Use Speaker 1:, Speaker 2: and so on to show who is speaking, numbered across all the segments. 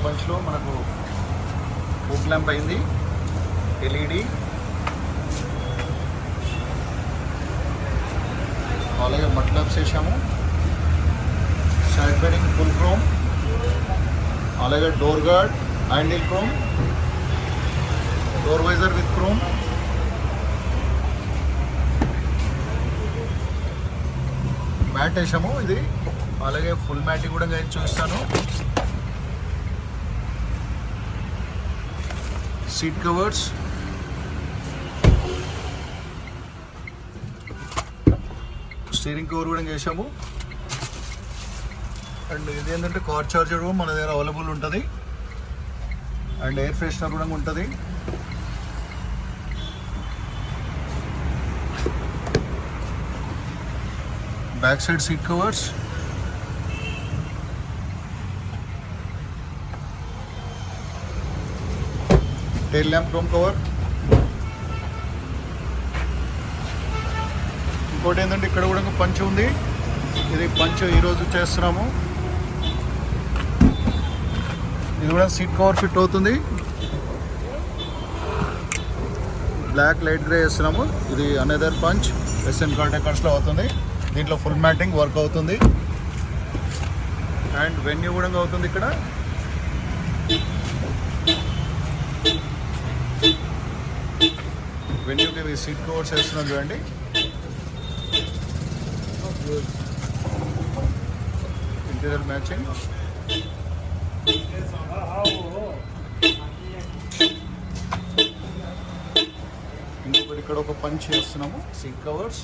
Speaker 1: పంచ్లో మనకు hook lamp అయింది, LED, అలాగే మట్ ల్యాంప్స్ వేసాము, సైడ్ బెడింగ్ ఫుల్ క్రోమ్, అలాగే door guard handle chrome, door visor with chrome, mat వేసాము ఇది, అలాగే ఫుల్ మ్యాట్ కూడా నేను చూస్తాను. సీట్ కవర్స్, స్టీరింగ్ కవర్ కూడా వేసాము. అండ్ ఇది ఏంటంటే కార్ చార్జర్ మన దగ్గర అవైలబుల్ ఉంటుంది, అండ్ ఎయిర్ ఫ్రెషనర్ కూడా ఉంటుంది. Back side seat covers, tail lamp chrome cover. ఇంకోటి ఏంటంటే ఇక్కడ కూడా పంచ్ ఉంది, ఇది పంచ్ ఈరోజు చేస్తున్నాము. ఇది కూడా సీట్ కవర్ ఫిట్ అవుతుంది, బ్లాక్ లైట్ గ్రే వేస్తున్నాము. ఇది అనదర్ పంచ్ ఎస్ఎన్ కార్ డెకర్స్లో అవుతుంది. దీంట్లో ఫుల్ మ్యాటింగ్ వర్క్ అవుతుంది, అండ్ వెన్యూ కూడా అవుతుంది. ఇక్కడ వెన్యూకి సీట్ కవర్స్ వేస్తున్నాం చూడండి. Interior matching. ఇంకొకటి ఇక్కడ ఒక పంచ్ చేస్తున్నాము, సీట్ కవర్స్.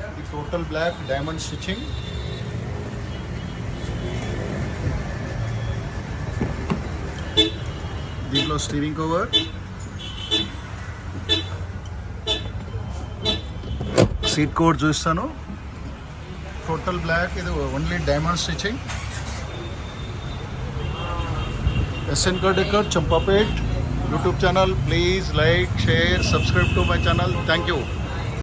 Speaker 1: ఇది టోటల్ బ్లాక్ డైమండ్ స్టిచ్చింగ్. దీంట్లో స్టీరింగ్ కవర్, సీట్ కవర్ చూస్తాను, టోటల్ బ్లాక్. ఇది only diamond stitching. SN car decor Champapet YouTube channel. Please like, share, subscribe to my channel. Thank you.